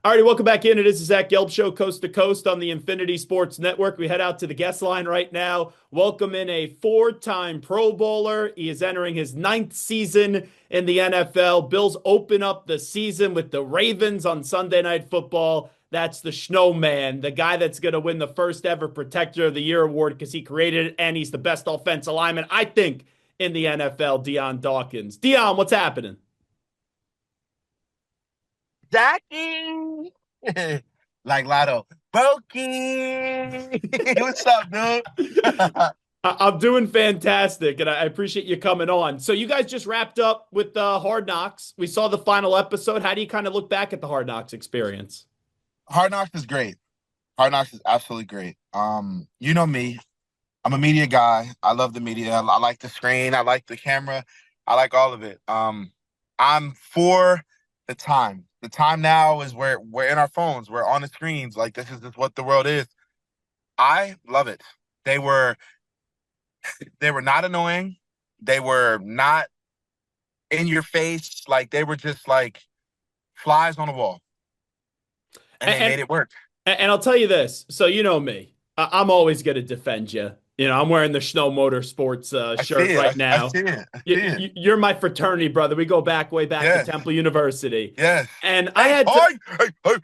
All righty, welcome back in. It is the Zach Gelb Show, coast to coast on the Infinity Sports Network. We head out to the guest line right now. Welcome in a four-time Pro Bowler. He is entering his ninth season in the NFL. Bills open up the season with the Ravens on Sunday Night Football. That's the Snowman, the guy that's going to win the first ever Protector of the Year award because he created it and he's the best offensive lineman, I think, in the NFL, Dion Dawkins. Dion, what's happening? Zachy. Like Lotto. Brokey. What's up, dude? I'm doing fantastic, and I appreciate you coming on. So you guys just wrapped up with Hard Knocks. We saw the final episode. How do you kind of look back at the Hard Knocks experience? Hard Knocks is great. Hard Knocks is absolutely great. You know me. I'm a media guy. I love the media. I like the screen. I like the camera. I like all of it. I'm for the time. The time now is where we're in our phones. We're on the screens. Like this is just what the world is. I love it. They were they were not annoying. They were not in your face. Like they were just like flies on the wall, and they And, made it work. and I'll tell you this. So you know me. I'm always going to defend you. You know, I'm wearing the Snow Motorsports I see shirt it. right I now. see it. I see it. You're my fraternity brother. We go back way back to Yes. Temple University. Yes. And I Hey, had to hi. Hey.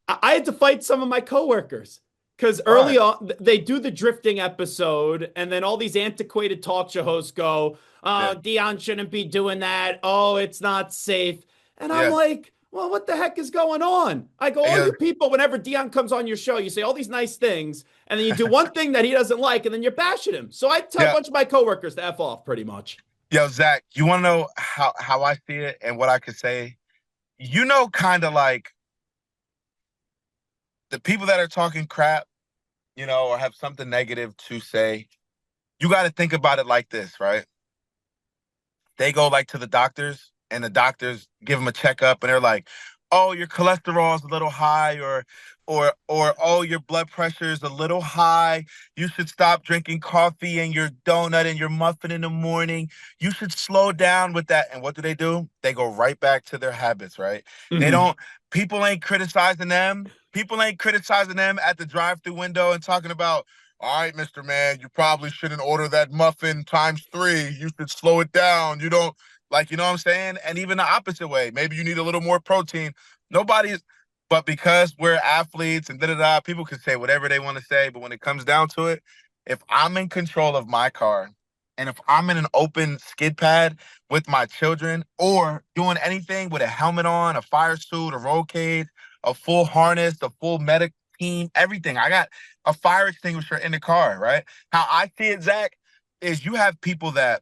I had to fight some of my coworkers because Why? early on they do the drifting episode, and then all these antiquated talk show hosts go, "Oh, Yeah. Dion shouldn't be doing that. Oh, it's not safe." And I'm Yeah. like, "Well, what the heck is going on?" I go, "All Yeah. you people, whenever Dion comes on your show, you say all these nice things, and then you do one thing that he doesn't like, and then you're bashing him." So I tell a Yeah. bunch of my coworkers to f off, pretty much. Yo, Zach, you want to know how I see it and what I could say? Kind of like the people that are talking crap, or have something negative to say. You got to think about it like this, right? They go like to the doctors, and the doctors give them a checkup, and they're like, "Oh, your cholesterol is a little high," or "Oh, your blood pressure is a little high. You should stop drinking coffee and your donut and your muffin in the morning. You should slow down with that." And what do? They go right back to their habits, right? They Mhm. don't. People ain't criticizing them. People ain't criticizing them at the drive-through window and talking about, all right, Mr. Man, you probably shouldn't order that muffin times three. You should slow it down. You don't you know what I'm saying? And even the opposite way. Maybe you need a little more protein. Nobody's, but because we're athletes and da-da-da, people can say whatever they want to say. But when it comes down to it, if I'm in control of my car and if I'm in an open skid pad with my children or doing anything with a helmet on, a fire suit, a roll cage, a full harness, a full medic team, everything. I got a fire extinguisher in the car, right? How I see it, Zach, is you have people that,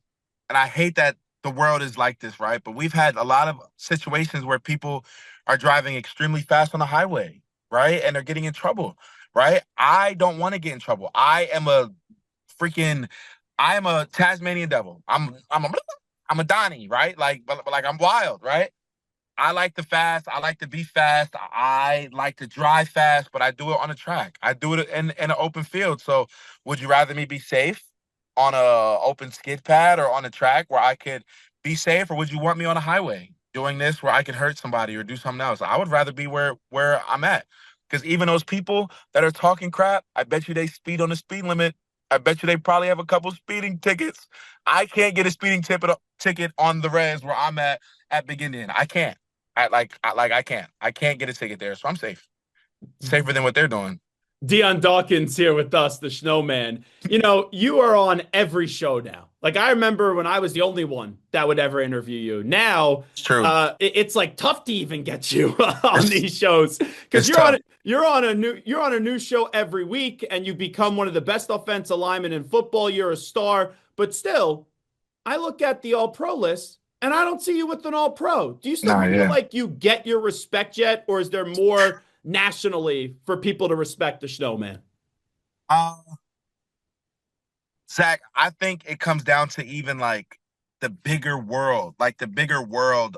and I hate that the world is like this, right? But we've had a lot of situations where people are driving extremely fast on the highway, right? And they're getting in trouble, right? I don't want to get in trouble. Freaking, I am a Tasmanian devil. I'm a Donnie, right? But like I'm wild, right? I like to fast. I like to be fast. I like to drive fast, but I do it on a track. I do it in an open field. So would you rather me be safe on a open skid pad or on a track where I could be safe, or would you want me on a highway doing this where I could hurt somebody or do something else? I would rather be where I'm at. Because even those people that are talking crap, I bet you they speed on the speed limit. I bet you they probably have a couple speeding tickets. I can't get a ticket on the res where I'm at beginning. I can't. I can't. I can't get a ticket there, so I'm safe. Safer than what they're doing. Dion Dawkins here with us, the Snowman. You know, you are on every show now. Like I remember when I was the only one that would ever interview you. Now, It's true. it's like tough to even get you on It's these shows because it's tough. you're on a new show every week, and you become one of the best offensive linemen in football. You're a star, but still, I look at the All Pro list. And I don't see you with an All Pro. Do you still Nah, feel yeah. like you get your respect yet, or is there more nationally for people to respect the Snowman? Uh, Zach, I think it comes down to even like the bigger world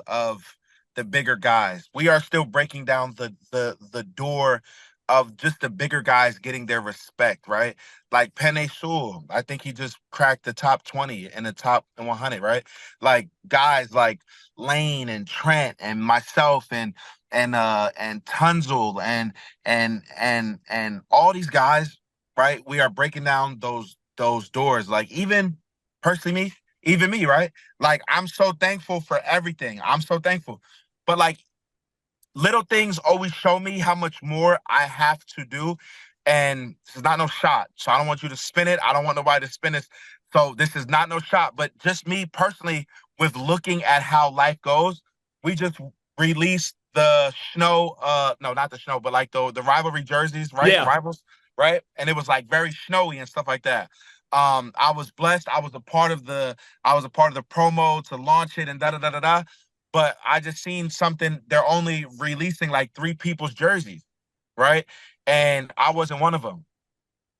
of the bigger guys. We are still breaking down the door of just the bigger guys getting their respect, right? Like Penei Sewell, I think he just cracked the top 20 and the top 100, right? Like guys like Lane and Trent and myself and Tunzel and all these guys, right? We are breaking down those doors. Like even personally me, even me, right? Like I'm so thankful for everything. I'm so thankful. But like little things always show me how much more I have to do. And this is not no shot. So I don't want you to spin it. I don't want nobody to spin this. So this is not no shot. But just me personally, with looking at how life goes, we just released the snow, no, not the snow, but like the rivalry jerseys, right? The Yeah. rivals, right? And it was like very snowy and stuff like that. I was blessed. I was a part of the promo to launch it and da da da da da. But I just seen something. They're only releasing like 3 people's jerseys, right? And I wasn't one of them.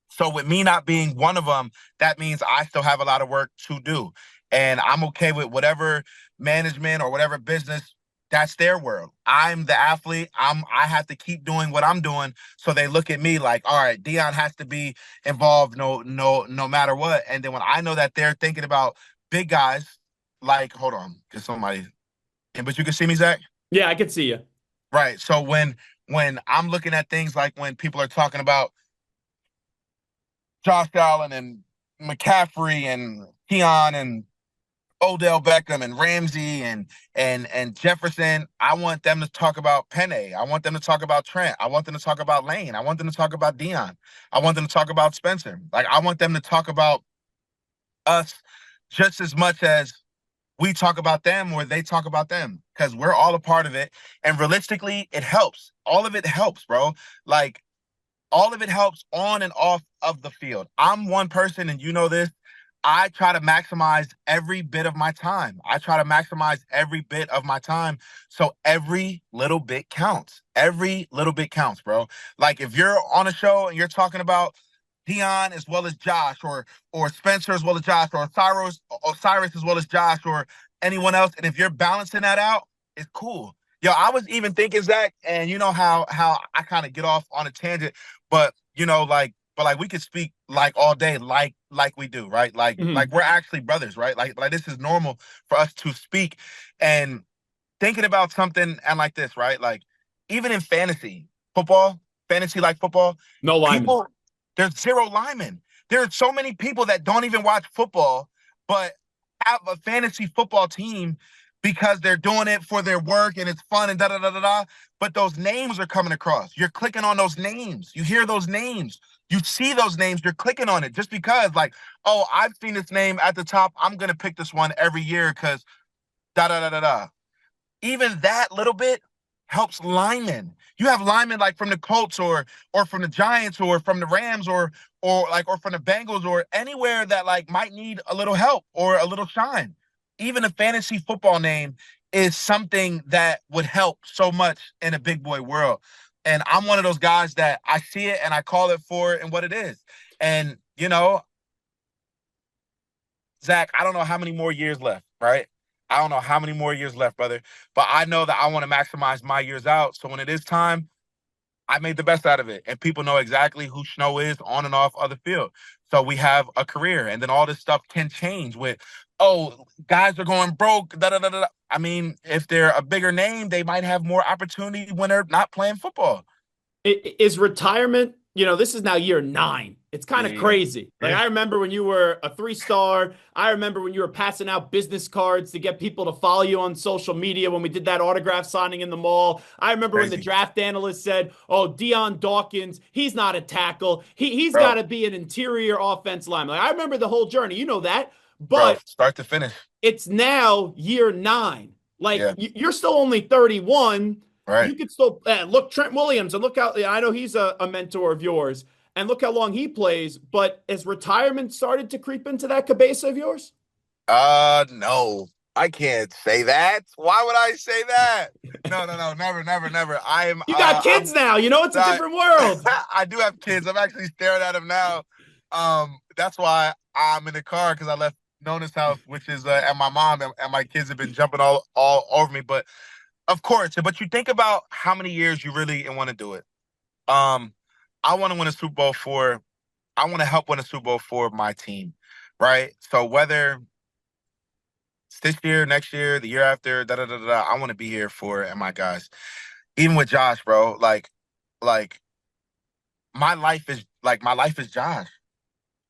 So with me not being one of them, that means I still have a lot of work to do. And I'm okay with whatever management or whatever business, that's their world. I'm the athlete. I have to keep doing what I'm doing. So they look at me like, all right, Dion has to be involved no matter what. And then when I know that they're thinking about big guys, like, hold on, because somebody but you can see me, Zach? Yeah, I can see you. Right. So when I'm looking at things like when people are talking about Josh Allen and McCaffrey and Keon and Odell Beckham and Ramsey and Jefferson, I want them to talk about Penei. I want them to talk about Trent. I want them to talk about Lane. I want them to talk about Dion. I want them to talk about Spencer. Like I want them to talk about us just as much as we talk about them or they talk about them because we're all a part of it. And realistically, it helps. All of it helps, bro. Like all of it helps on and off of the field. I'm one person, and you know this. I try to maximize every bit of my time. I try to maximize every bit of my time. So every little bit counts. Every little bit counts, bro. Like if you're on a show and you're talking about Dion as well as Josh, or Spencer as well as Josh, or Osiris as well as Josh, or anyone else, and if you're balancing that out, it's cool. Yo, I was even thinking, Zach, and you know how I kind of get off on a tangent, but like we could speak like all day, like we do, right? Like Mhm. we're actually brothers, right? Like this is normal for us to speak and thinking about something and like this, right? Like even in fantasy like football, No lineman. people there's zero linemen. There are so many people that don't even watch football, but have a fantasy football team because they're doing it for their work and it's fun and da da da da da. But those names are coming across. You're clicking on those names. You hear those names. You see those names. You're clicking on it just because, like, oh, I've seen this name at the top. I'm gonna pick this one every year because da da da da da. Even that little bit helps linemen. You have linemen like from the Colts or from the Giants or from the Rams or from the Bengals or anywhere that like might need a little help or a little shine. Even a fantasy football name is something that would help so much in a big boy world. And I'm one of those guys that I see it and I call it for it and what it is. And Zach, I don't know how many more years left, right? I don't know how many more years left, brother. But I know that I want to maximize my years out. So when it is time, I made the best out of it. And people know exactly who Snow is on and off of the field. So we have a career. And then all this stuff can change with, oh, guys are going broke. Da, da, da, da. I mean, if they're a bigger name, they might have more opportunity when they're not playing football. Is retirement, this is now year 9. It's kind of Yeah. crazy. Like, Yeah. I remember when you were a 3-star. I remember when you were passing out business cards to get people to follow you on social media when we did that autograph signing in the mall. I remember when the Crazy. draft analyst said, oh, Dion Dawkins, he's not a tackle. He's got Bro, to be an interior offense lineman. Like, I remember the whole journey. You know that. bro, But start to finish. it's now year 9. Like Yeah. you're still only 31. Right. You could still look Trent Williams and look how I know he's a mentor of yours and look how long he plays. But has retirement started to creep into that cabeza of yours? No, I can't say that. Why would I say that? No, no, no, never, never, never. You got kids now. It's a I, different world. I do have kids. I'm actually staring at them now. That's why I'm in the car because I left Nona's house, which is and my mom and my kids have been jumping all over me. But of course, but you think about how many years you really want to do it. I want to win a Super Bowl for. I want to help win a Super Bowl for my team, right? So whether it's this year, next year, the year after, da da da da, I want to be here for it and my guys. Even with Josh, bro, like my life is Josh.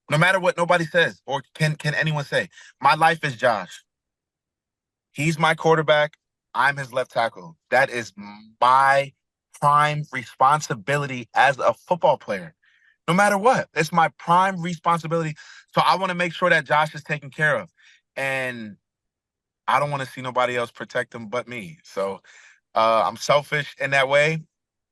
No matter what nobody says or can anyone say, my life is Josh. He's my quarterback. I'm his left tackle. That is my prime responsibility as a football player. No matter what, it's my prime responsibility. So I want to make sure that Josh is taken care of. And I don't want to see nobody else protect him but me. So I'm selfish in that way.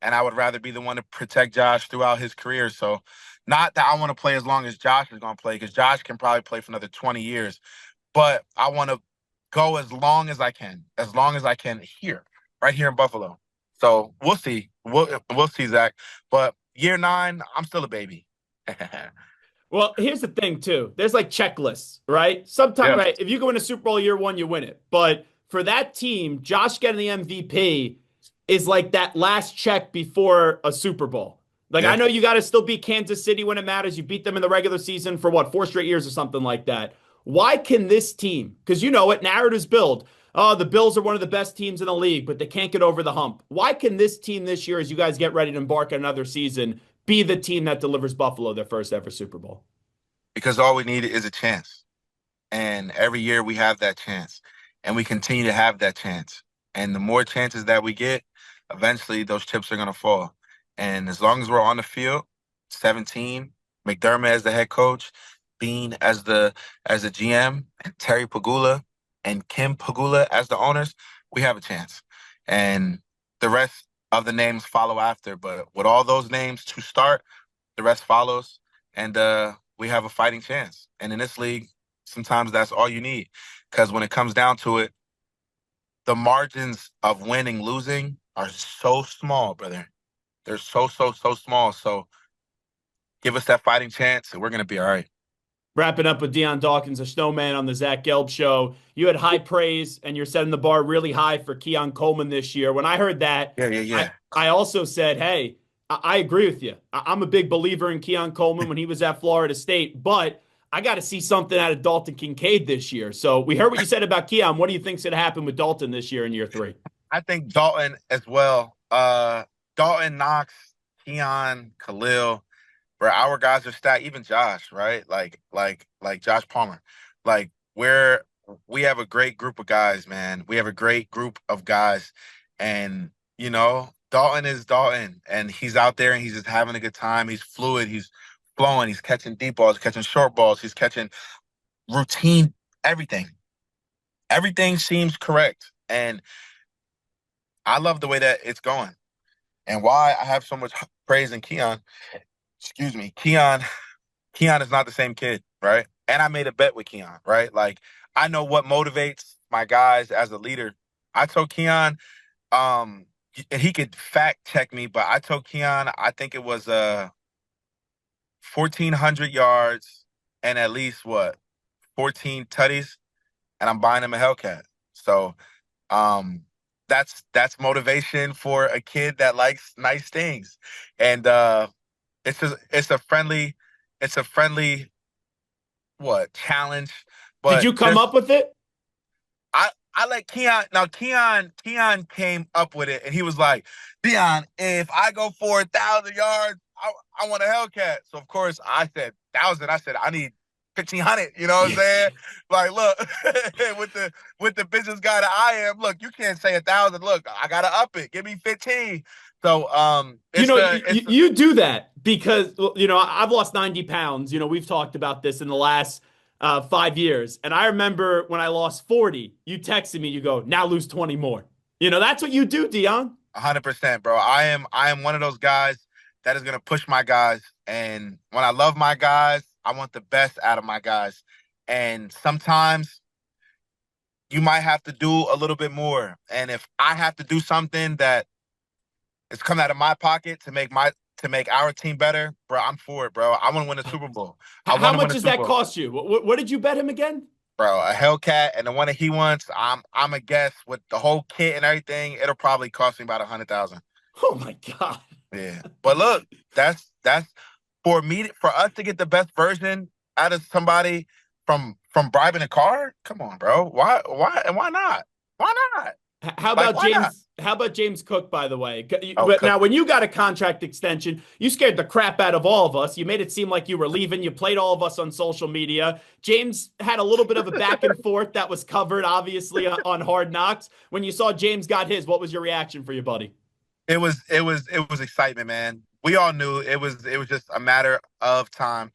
And I would rather be the one to protect Josh throughout his career. So not that I want to play as long as Josh is going to play, because Josh can probably play for another 20 years. But I want to go as long as I can here, right here in Buffalo. So we'll see. We'll see, Zach. But year 9, I'm still a baby. Well, here's the thing too. There's like checklists, right? Sometimes, Yeah. right, if you go in a Super Bowl year one, you win it. But for that team, Josh getting the MVP is like that last check before a Super Bowl. Like I Yeah. know you got to still beat Kansas City when it matters. You beat them in the regular season for what, 4 straight years or something like that. Why can this team? Because you know what, narratives build. Oh, the Bills are one of the best teams in the league, but they can't get over the hump. Why can this team this year, as you guys get ready to embark on another season, be the team that delivers Buffalo their first ever Super Bowl? Because all we need is a chance. And every year we have that chance. And we continue to have that chance. And the more chances that we get, eventually those chips are going to fall. And as long as we're on the field, 17, McDermott as the head coach, Bean as the GM, and Terry Pagula and Kim Pagula as the owners, we have a chance. And the rest of the names follow after. But with all those names to start, the rest follows. And we have a fighting chance. And in this league, sometimes that's all you need. Because when it comes down to it, the margins of winning, losing are so small, brother. They're so small. So give us that fighting chance and we're going to be all right. Wrapping up with Dion Dawkins, a snowman on the Zach Gelb show. You had high praise and you're setting the bar really high for Keon Coleman this year. When I heard that, Yeah, yeah, I, yeah. I also said, hey, I agree with you. I'm a big believer in Keon Coleman when he was at Florida State, but I got to see something out of Dalton Kincaid this year. So we heard what you said about Keon. What do you think's going to happen with Dalton this year in year 3? I think Dalton as well. Dalton, Knox, Keon, Khalil, where our guys are stacked, even Josh, right? Like Josh Palmer. Like we have a great group of guys, man. We have a great group of guys. And, Dalton is Dalton. And he's out there and he's just having a good time. He's fluid, he's flowing, he's catching deep balls, catching short balls, he's catching routine, everything. Everything seems correct. And I love the way that it's going. And why I have so much praise in Keon, excuse me, Keon is not the same kid, right? And I made a bet with Keon, right? Like I know what motivates my guys as a leader. I told Keon, he could fact check me, but I told Keon I think it was 1,400 yards and at least what 14 tutties, and I'm buying him a Hellcat. So um, that's motivation for a kid that likes nice things, and it's a friendly what challenge, Did but you come just up with it? I let Keon. Now Keon came up with it, and he was like, Dion, if I go for 1,000 yards, I want a Hellcat. So of course I said 1,000. I said I need 1,500. You know what I'm Yeah. saying? Like, look, with the business guy that I am, look, you can't say 1,000. Look, I gotta up it. Give me 15. So You it's know, the it's the, you do that because, I've lost 90 pounds. We've talked about this in the last 5 years. And I remember when I lost 40, you texted me, you go, now lose 20 more. That's what you do, Dion. 100%, bro. I am one of those guys that is gonna push my guys, and when I love my guys, I want the best out of my guys. And sometimes you might have to do a little bit more. And if I have to do something that is coming out of my pocket to make our team better, bro, I'm for it, bro. I want to win a Super Bowl. I How want to win much a does Super that Bowl, cost you? What did you bet him again? bro. A Hellcat and the one that he wants, I'm a guess with the whole kit and everything, it'll probably cost me about 100,000. Oh my God. Yeah. But look, that's for us to get the best version out of somebody from bribing a car. Come on, bro. Why not? Why not? How Like, about why not? James? How about James Cook, by the way? Oh, But now, when you got a contract extension, you scared the crap out of all of us. You made it seem like you were leaving. You played all of us on social media. James had a little bit of a back and forth that was covered, obviously, on Hard Knocks. When you saw James got his, what was your reaction for your buddy? it was excitement, man. We all knew it was just a matter of time.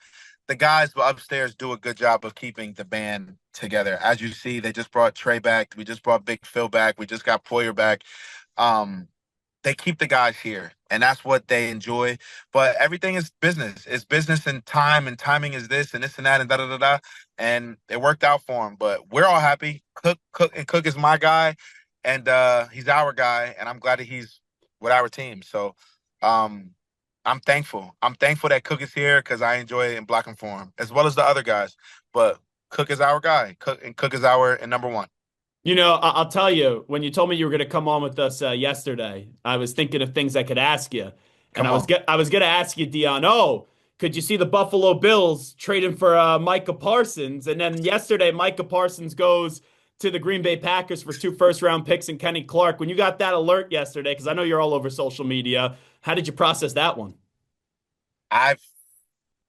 The guys upstairs do a good job of keeping the band together. As you see, they just brought Trey back. We just brought Big Phil back. We just got Poyer back. Um, they keep the guys here, and that's what they enjoy. But everything is business. It's business and timing is this and this and that and da da da da. And it worked out for him. But we're all happy. Cook is my guy, and he's our guy, and I'm glad that he's with our team. So um, I'm thankful. I'm thankful that Cook is here because I enjoy it in blocking for him as well as the other guys. But Cook is our guy. Cook is our and number one. I'll tell you, when you told me you were going to come on with us yesterday, I was thinking of things I could ask you. And Come on. I was going to ask you, Dion, oh, could you see the Buffalo Bills trading for Micah Parsons? And then yesterday, Micah Parsons goes to the Green Bay Packers for 2 first-round picks and Kenny Clark. When you got that alert yesterday, because I know you're all over social media, how did you process that one? I've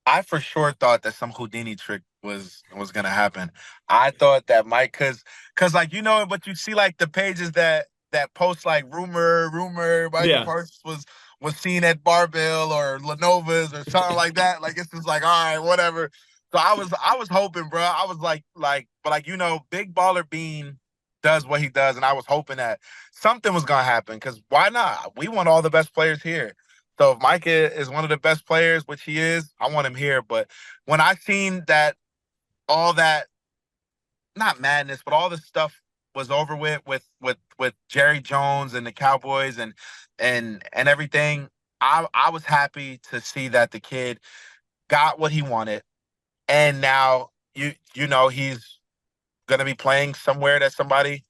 I for sure thought that some Houdini trick was gonna happen. I thought that Mike, cause like but you see like the pages that post like rumor Micah Yeah. Parsons was seen at Barbell or Lenova's or something like that. Like it's just like, all right, whatever. So I was hoping, bro. I was but like Big Baller Bean does what he does, and I was hoping that something was gonna happen. Cause why not? We want all the best players here. So if Micah is one of the best players, which he is, I want him here. But when I seen that all that not madness, but all this stuff was over with Jerry Jones and the Cowboys and everything, I was happy to see that the kid got what he wanted, and now he's gonna be playing somewhere that somebody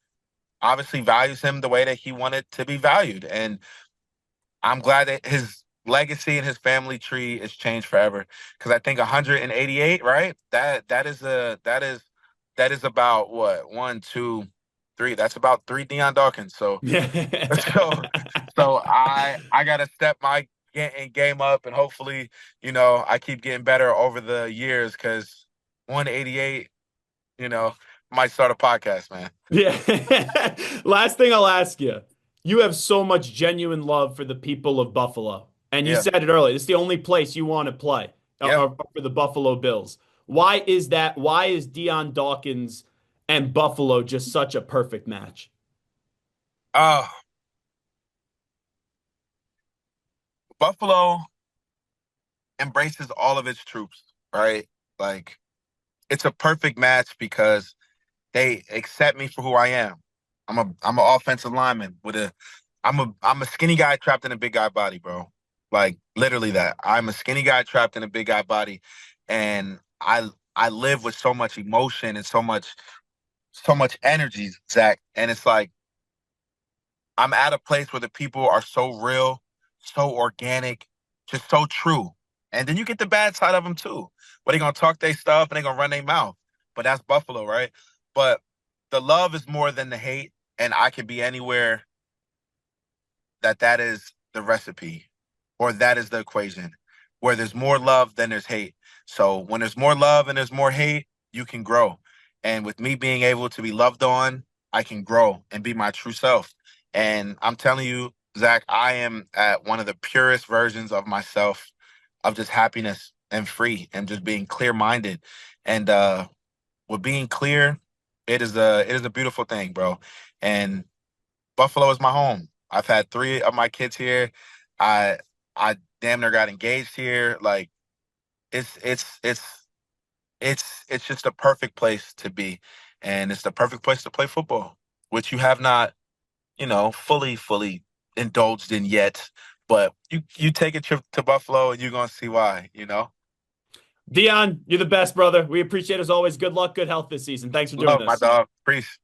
obviously values him the way that he wanted to be valued, and I'm glad that his legacy and his family tree is changed forever. Because I think 188, right? That is about what, one, two, three. That's about three Dion Dawkins. So so so I gotta step my game up, and hopefully I keep getting better over the years. Because 188, you know, might start a podcast, man. Yeah. Last thing I'll ask you. You have so much genuine love for the people of Buffalo. And you Yeah, said it earlier. It's the only place you want to play yeah. for the Buffalo Bills. Why is that? Why is Dion Dawkins and Buffalo just such a perfect match? Uh Buffalo embraces all of its troops, right? Like it's a perfect match because they accept me for who I am. I'm an offensive lineman with I'm a skinny guy trapped in a big guy body, bro. Like literally that. I'm a skinny guy trapped in a big guy body, and I live with so much emotion and so much energy, Zach. And it's like I'm at a place where the people are so real, so organic, just so true. And then you get the bad side of them too, where they gonna talk their stuff and they gonna run their mouth. But that's Buffalo, right? But the love is more than the hate, and I can be anywhere that is the recipe, or that is the equation, where there's more love than there's hate. So when there's more love and there's more hate, you can grow. And with me being able to be loved on, I can grow and be my true self. And I'm telling you, Zach, I am at one of the purest versions of myself, of just happiness and free and just being clear minded. And with being clear, it is a beautiful thing, bro. And Buffalo is my home. I've had three of my kids here. I I damn near got engaged here. Like it's it's it's it's just a perfect place to be, and it's the perfect place to play football, which you have not, fully indulged in yet. But you take a trip to Buffalo and you're gonna see why. Dion, you're the best, brother. We appreciate it as always. Good luck, good health this season. Thanks for doing Love my this. dog. Peace.